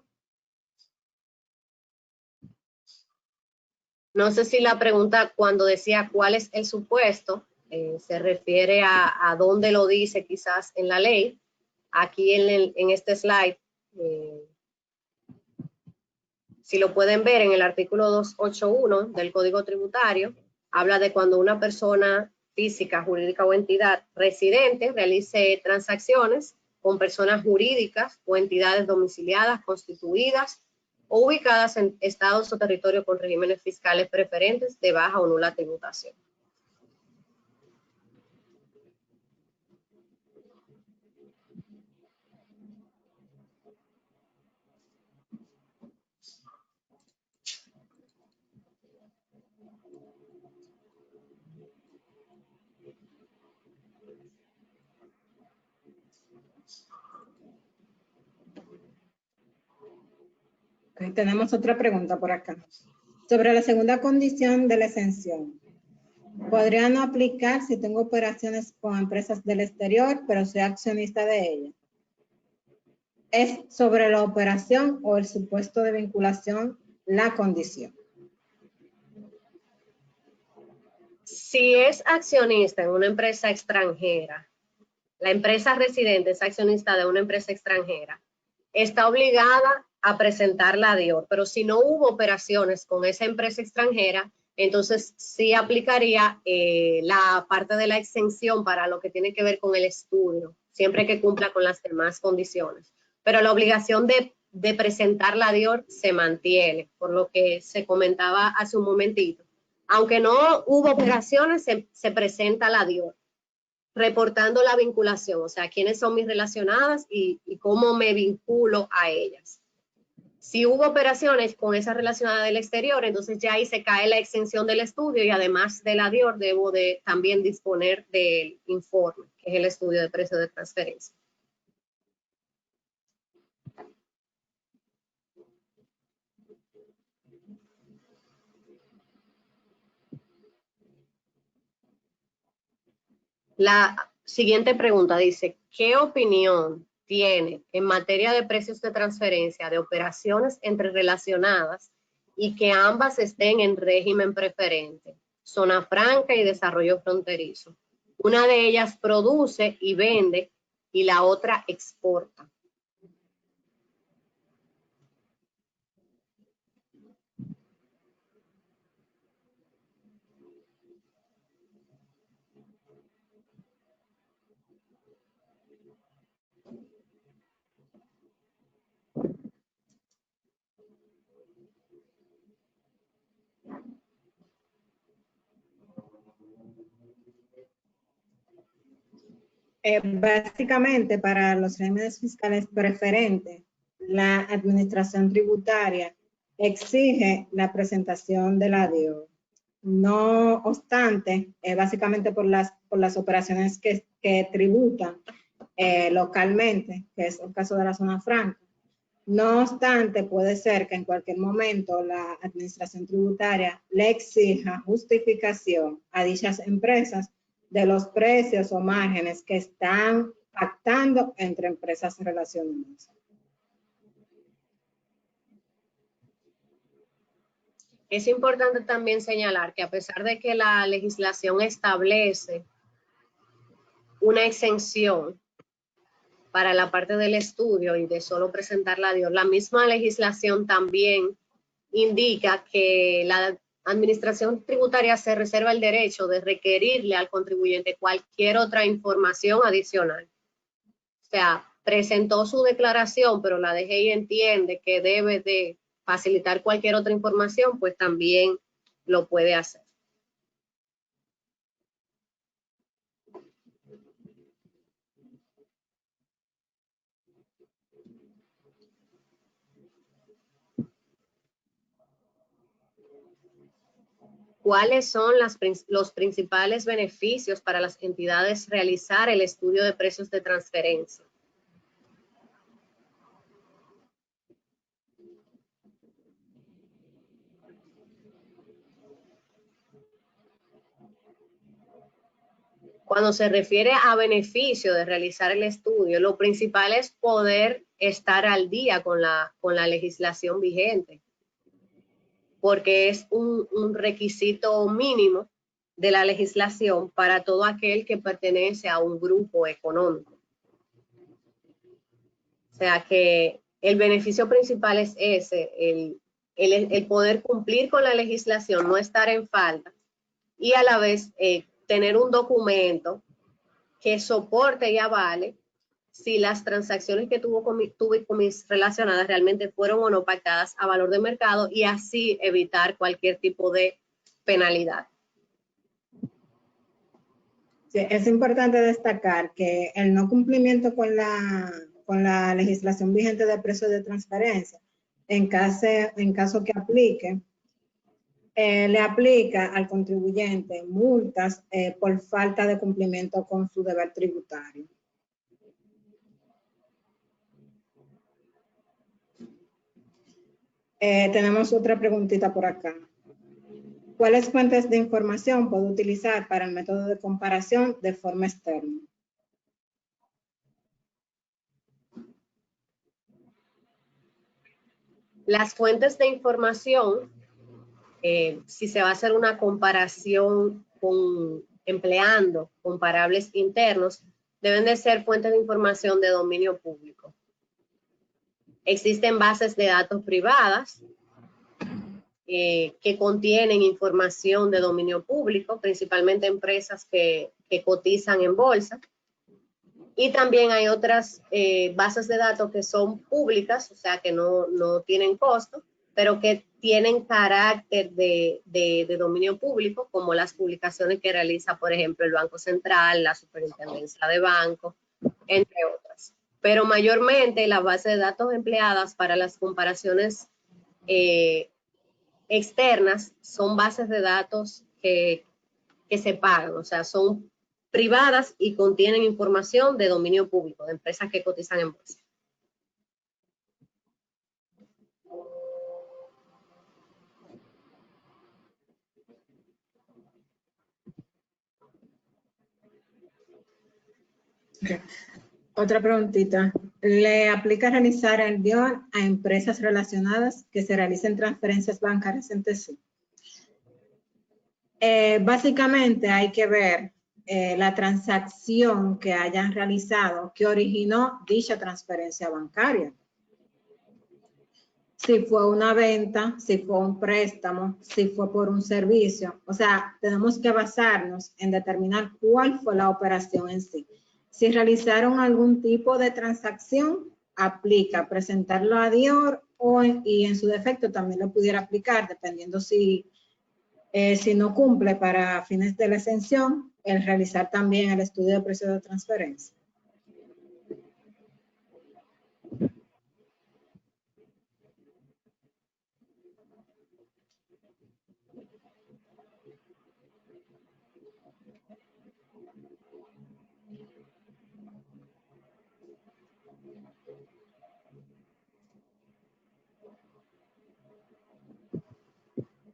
No sé si la pregunta cuando decía cuál es el supuesto se refiere a dónde lo dice quizás en la ley. Aquí en este slide, si lo pueden ver en el artículo 281 del Código Tributario, habla de cuando una persona física, jurídica o entidad residente realice transacciones con personas jurídicas o entidades domiciliadas, constituidas o ubicadas en estados o territorios con regímenes fiscales preferentes de baja o nula tributación. Okay, tenemos otra pregunta por acá. Sobre la segunda condición de la exención. ¿Podría no aplicar si tengo operaciones con empresas del exterior, pero soy accionista de ellas? ¿Es sobre la operación o el supuesto de vinculación la condición? Si es accionista en una empresa extranjera, la empresa residente es accionista de una empresa extranjera, está obligada a presentar la DIOR, pero si no hubo operaciones con esa empresa extranjera, entonces sí aplicaría la parte de la exención para lo que tiene que ver con el estudio, siempre que cumpla con las demás condiciones. Pero la obligación de presentar la DIOR se mantiene, por lo que se comentaba hace un momentito. Aunque no hubo operaciones, se presenta la DIOR, reportando la vinculación, o sea, quiénes son mis relacionadas y cómo me vinculo a ellas. Si hubo operaciones con esa relacionada del exterior, entonces ya ahí se cae la exención del estudio y además de la DIOR debo de también disponer del informe, que es el estudio de precio de transferencia. La siguiente pregunta dice: ¿qué opinión tiene en materia de precios de transferencia de operaciones entre relacionadas y que ambas estén en régimen preferente, zona franca y desarrollo fronterizo? Una de ellas produce y vende y la otra exporta. Básicamente, para los regímenes fiscales preferentes, la administración tributaria exige la presentación de la DIOR. No obstante, básicamente por las operaciones que tributan localmente, que es el caso de la zona franca. No obstante, puede ser que en cualquier momento la administración tributaria le exija justificación a dichas empresas de los precios o márgenes que están pactando entre empresas relacionadas. Es importante también señalar que a pesar de que la legislación establece una exención para la parte del estudio y de solo presentarla a Dios. La misma legislación también indica que la Administración Tributaria se reserva el derecho de requerirle al contribuyente cualquier otra información adicional. O sea, presentó su declaración, pero la DGI entiende que debe de facilitar cualquier otra información, pues también lo puede hacer. ¿Cuáles son los principales beneficios para las entidades realizar el estudio de precios de transferencia? Cuando se refiere a beneficio de realizar el estudio, lo principal es poder estar al día con la legislación vigente, porque es un requisito mínimo de la legislación para todo aquel que pertenece a un grupo económico. O sea que el beneficio principal es ese, el poder cumplir con la legislación, no estar en falta y a la vez tener un documento que soporte y avale si las transacciones que tuve con mis relacionadas realmente fueron o no pactadas a valor de mercado y así evitar cualquier tipo de penalidad. Sí, es importante destacar que el no cumplimiento con la legislación vigente de precios de transferencia, en caso que aplique, le aplica al contribuyente multas por falta de cumplimiento con su deber tributario. Tenemos otra preguntita por acá. ¿Cuáles fuentes de información puedo utilizar para el método de comparación de forma externa? Las fuentes de información, si se va a hacer una comparación empleando comparables internos, deben de ser fuentes de información de dominio público. Existen bases de datos privadas que contienen información de dominio público, principalmente empresas que cotizan en bolsa. Y también hay otras bases de datos que son públicas, o sea que no tienen costo, pero que tienen carácter de dominio público, como las publicaciones que realiza, por ejemplo, el Banco Central, la Superintendencia de Bancos, entre otras. Pero mayormente las bases de datos empleadas para las comparaciones externas son bases de datos que se pagan, o sea, son privadas y contienen información de dominio público, de empresas que cotizan en bolsa. Okay. Otra preguntita. ¿Le aplica realizar el DIOR a empresas relacionadas que se realicen transferencias bancarias entre sí? Básicamente hay que ver la transacción que hayan realizado que originó dicha transferencia bancaria. Si fue una venta, si fue un préstamo, si fue por un servicio. O sea, tenemos que basarnos en determinar cuál fue la operación en sí. Si realizaron algún tipo de transacción, aplica presentarlo a DIOR y en su defecto también lo pudiera aplicar, dependiendo si no cumple para fines de la exención, el realizar también el estudio de precios de transferencia.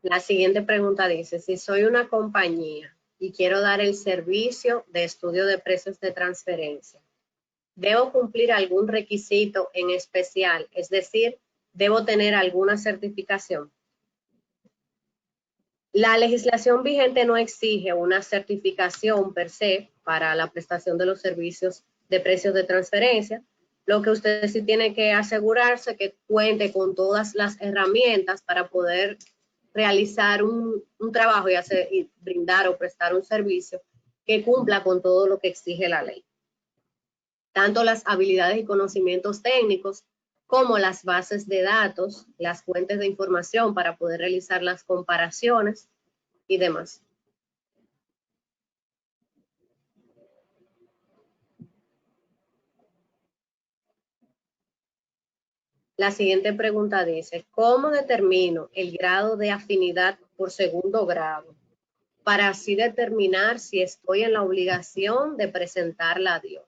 La siguiente pregunta dice, si soy una compañía y quiero dar el servicio de estudio de precios de transferencia, ¿debo cumplir algún requisito en especial? Es decir, ¿debo tener alguna certificación? La legislación vigente no exige una certificación per se para la prestación de los servicios de precios de transferencia. Lo que usted sí tiene que asegurarse que cuente con todas las herramientas para poder realizar un trabajo y brindar o prestar un servicio que cumpla con todo lo que exige la ley. Tanto las habilidades y conocimientos técnicos como las bases de datos, las fuentes de información para poder realizar las comparaciones y demás. La siguiente pregunta dice, ¿cómo determino el grado de afinidad por segundo grado para así determinar si estoy en la obligación de presentarla a Dios?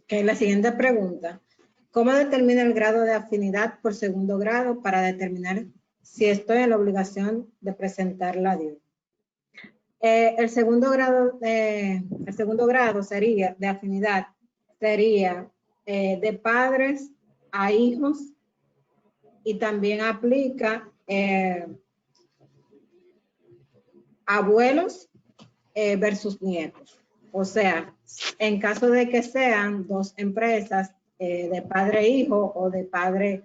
Okay, la siguiente pregunta. ¿Cómo determina el grado de afinidad por segundo grado para determinar si estoy en la obligación de presentarla a Dios? El segundo grado sería de afinidad, sería de padres a hijos y también aplica abuelos versus nietos. O sea, en caso de que sean dos empresas de padre e hijo o de padre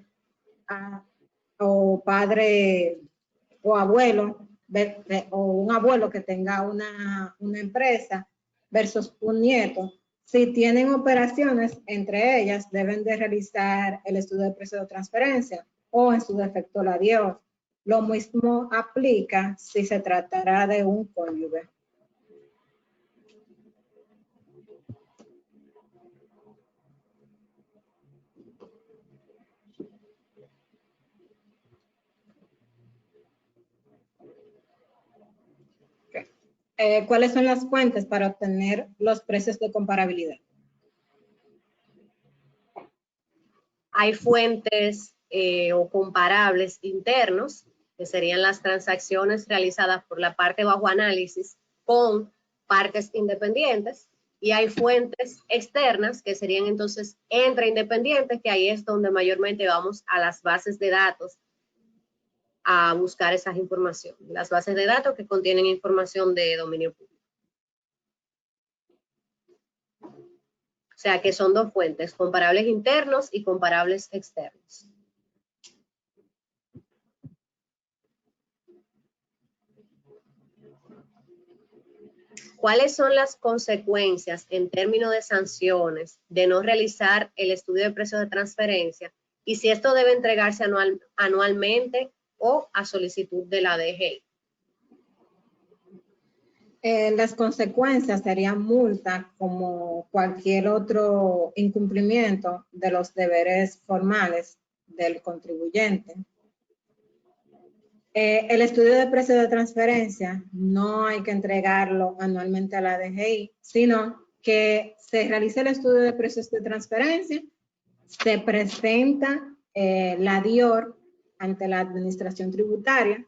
o padre o abuelo o un abuelo que tenga una empresa versus un nieto, si tienen operaciones entre ellas deben de realizar el estudio de precio de transferencia o en su defecto la DIOR. Lo mismo aplica si se tratará de un cónyuge. ¿Cuáles son las fuentes para obtener los precios de comparabilidad? Hay fuentes o comparables internos, que serían las transacciones realizadas por la parte bajo análisis con partes independientes, y hay fuentes externas, que serían entonces entre independientes, que ahí es donde mayormente vamos a las bases de datos a buscar esas informaciones. Las bases de datos que contienen información de dominio público. O sea que son dos fuentes, comparables internos y comparables externos. ¿Cuáles son las consecuencias en términos de sanciones de no realizar el estudio de precios de transferencia? Y si esto debe entregarse anualmente o a solicitud de la DGI. Las consecuencias serían multa como cualquier otro incumplimiento de los deberes formales del contribuyente. El estudio de precio de transferencia no hay que entregarlo anualmente a la DGI, sino que se realice el estudio de precios de transferencia, se presenta la DIOR ante la administración tributaria,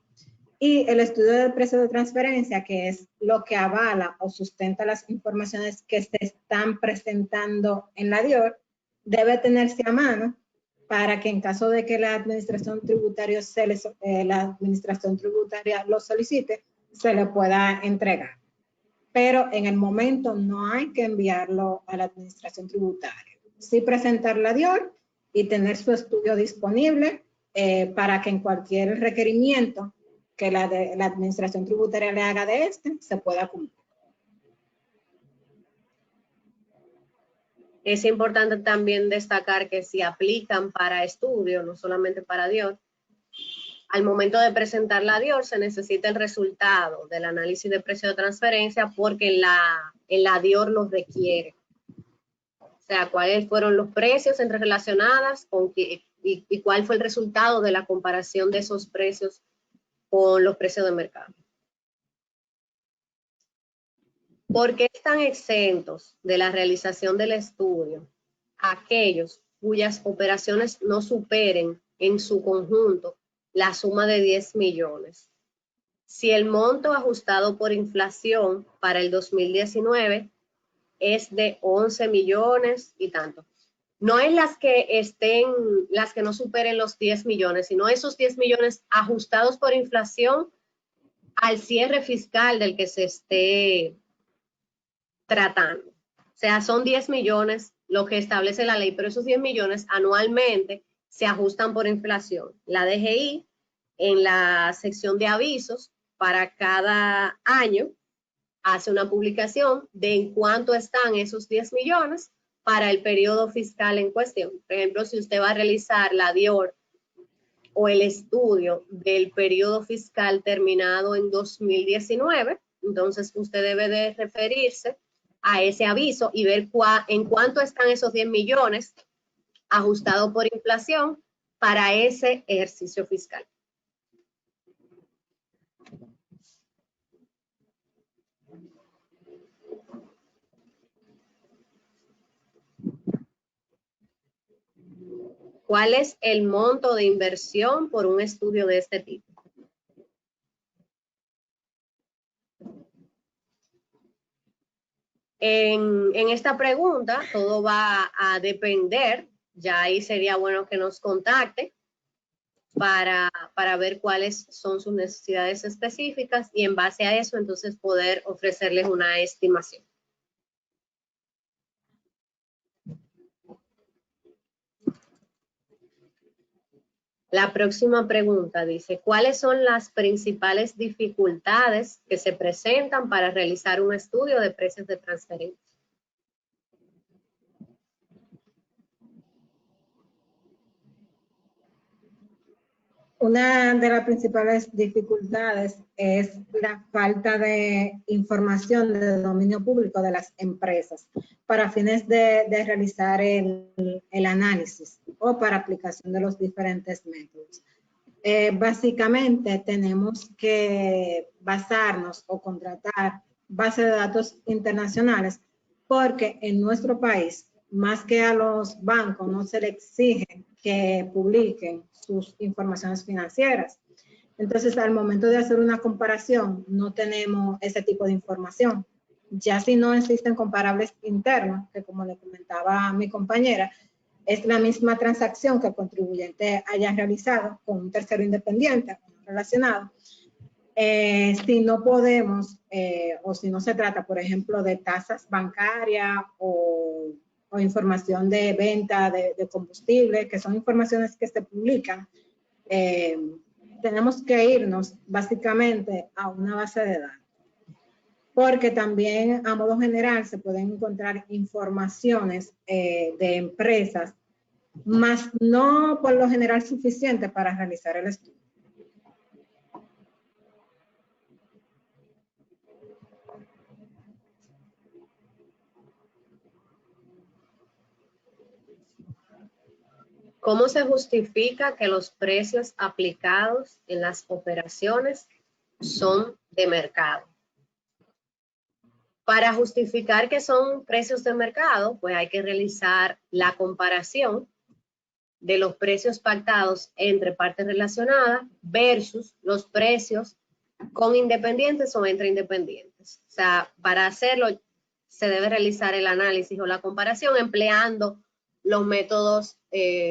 y el estudio de precio de transferencia, que es lo que avala o sustenta las informaciones que se están presentando en la DIOR, debe tenerse a mano para que en caso de que la administración tributaria lo solicite, se le pueda entregar. Pero en el momento no hay que enviarlo a la administración tributaria. Sí presentar la DIOR y tener su estudio disponible para que en cualquier requerimiento que la administración tributaria le haga de se pueda cumplir. Es importante también destacar que si aplican para estudio, no solamente para DIOR, al momento de presentar la DIOR se necesita el resultado del análisis de precio de transferencia, porque en la DIOR los requiere. O sea, cuáles fueron los precios entre relacionadas con y cuál fue el resultado de la comparación de esos precios con los precios de mercado. ¿Por qué están exentos de la realización del estudio aquellos cuyas operaciones no superen en su conjunto la suma de 10 millones? si el monto ajustado por inflación para el 2019 es de 11 millones y tanto. No es las que no superen los 10 millones, sino esos 10 millones ajustados por inflación al cierre fiscal del que se esté tratando. O sea, son 10 millones lo que establece la ley, pero esos 10 millones anualmente se ajustan por inflación. La DGI, en la sección de avisos, para cada año, hace una publicación de en cuánto están esos 10 millones para el periodo fiscal en cuestión. Por ejemplo, si usted va a realizar la DIOR o el estudio del periodo fiscal terminado en 2019, entonces usted debe de referirse a ese aviso y ver en cuánto están esos 10 millones ajustados por inflación para ese ejercicio fiscal. ¿Cuál es el monto de inversión por un estudio de este tipo? En esta pregunta todo va a depender, ya ahí sería bueno que nos contacte para ver cuáles son sus necesidades específicas y en base a eso entonces poder ofrecerles una estimación. La próxima pregunta dice, ¿cuáles son las principales dificultades que se presentan para realizar un estudio de precios de transferencia? Una de las principales dificultades es la falta de información de dominio público de las empresas para fines de realizar el análisis o para aplicación de los diferentes métodos. Básicamente tenemos que basarnos o contratar bases de datos internacionales porque en nuestro país, más que a los bancos, no se les exige que publiquen sus informaciones financieras. Entonces, al momento de hacer una comparación, no tenemos ese tipo de información. Ya si no existen comparables internos, que como le comentaba a mi compañera, es la misma transacción que el contribuyente haya realizado con un tercero independiente relacionado. Si no podemos o si no se trata, por ejemplo, de tasas bancarias o información de venta de combustible, que son informaciones que se publican, tenemos que irnos básicamente a una base de datos. Porque también a modo general se pueden encontrar informaciones de empresas, más no por lo general suficiente para realizar el estudio. ¿Cómo se justifica que los precios aplicados en las operaciones son de mercado? Para justificar que son precios de mercado, pues hay que realizar la comparación de los precios pactados entre partes relacionadas versus los precios con independientes o entre independientes. O sea, para hacerlo se debe realizar el análisis o la comparación empleando los métodos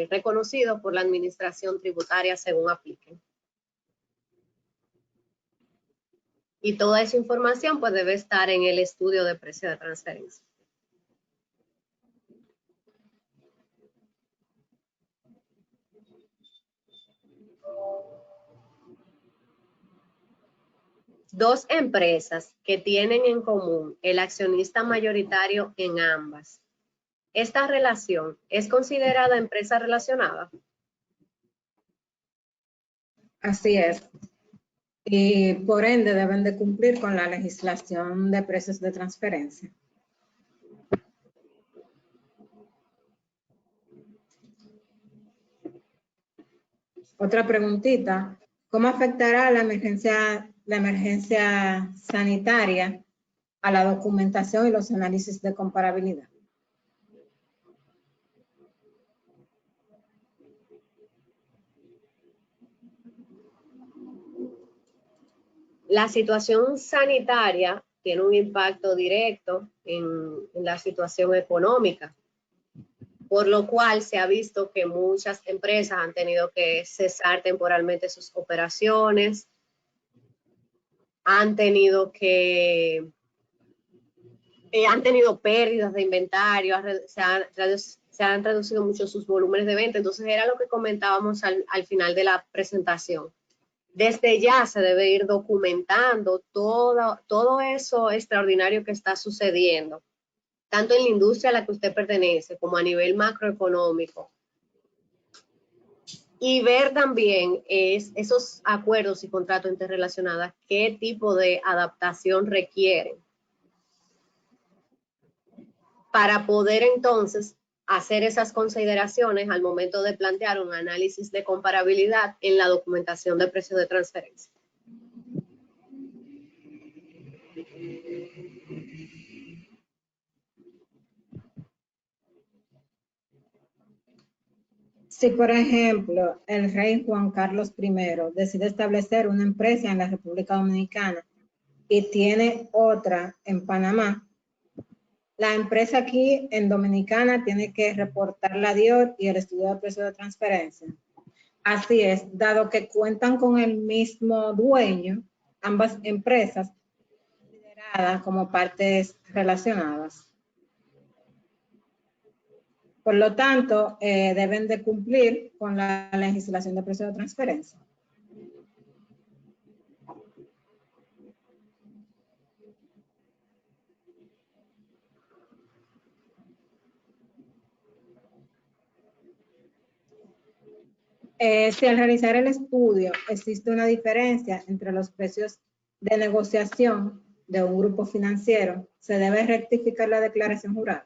reconocidos por la administración tributaria según apliquen. Y toda esa información pues debe estar en el estudio de precio de transferencia. Dos empresas que tienen en común el accionista mayoritario en ambas. ¿Esta relación es considerada empresa relacionada? Así es. Y por ende deben de cumplir con la legislación de precios de transferencia. Otra preguntita, ¿cómo afectará la emergencia sanitaria a la documentación y los análisis de comparabilidad? La situación sanitaria tiene un impacto directo en la situación económica, por lo cual se ha visto que muchas empresas han tenido que cesar temporalmente sus operaciones, han tenido pérdidas de inventario, se han reducido mucho sus volúmenes de venta. Entonces era lo que comentábamos al final de la presentación. Desde ya se debe ir documentando todo eso extraordinario que está sucediendo, tanto en la industria a la que usted pertenece como a nivel macroeconómico. Y ver también esos acuerdos y contratos interrelacionados, qué tipo de adaptación requieren, para poder entonces hacer esas consideraciones al momento de plantear un análisis de comparabilidad en la documentación de precios de transferencia. Si, por ejemplo, el rey Juan Carlos I decide establecer una empresa en la República Dominicana y tiene otra en Panamá, la empresa aquí en Dominicana tiene que reportar la DIOR y el estudio de precio de transferencia. Así es, dado que cuentan con el mismo dueño, ambas empresas consideradas como partes relacionadas. Por lo tanto, deben de cumplir con la legislación de precio de transferencia. Si al realizar el estudio existe una diferencia entre los precios de negociación de un grupo financiero, se debe rectificar la declaración jurada.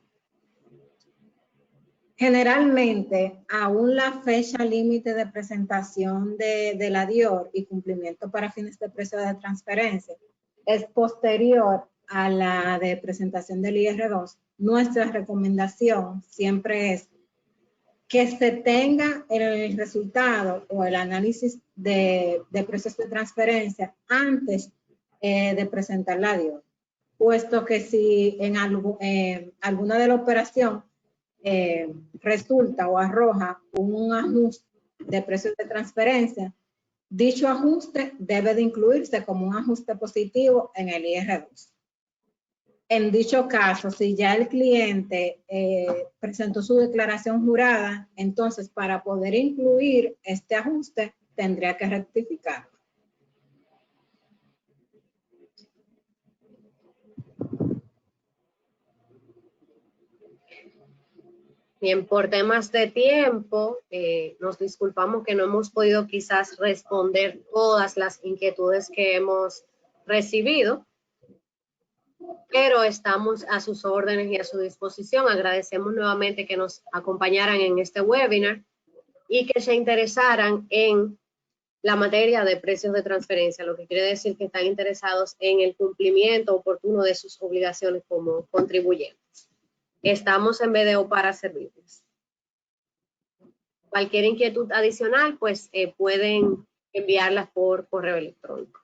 Generalmente, aún la fecha límite de presentación de la DIOR y cumplimiento para fines de precio de transferencia es posterior a la de presentación del IR2. Nuestra recomendación siempre es que se tenga el resultado o el análisis de precios de transferencia antes de presentar la DIOR, puesto que si en alguna de la operación resulta o arroja un ajuste de precios de transferencia, dicho ajuste debe de incluirse como un ajuste positivo en el IR2. En dicho caso, si ya el cliente presentó su declaración jurada, entonces para poder incluir este ajuste tendría que rectificarlo. Bien, por temas de tiempo, nos disculpamos que no hemos podido quizás responder todas las inquietudes que hemos recibido, pero estamos a sus órdenes y a su disposición. Agradecemos nuevamente que nos acompañaran en este webinar y que se interesaran en la materia de precios de transferencia, lo que quiere decir que están interesados en el cumplimiento oportuno de sus obligaciones como contribuyentes. Estamos en BDO para servirles. Cualquier inquietud adicional, pues pueden enviarlas por correo electrónico.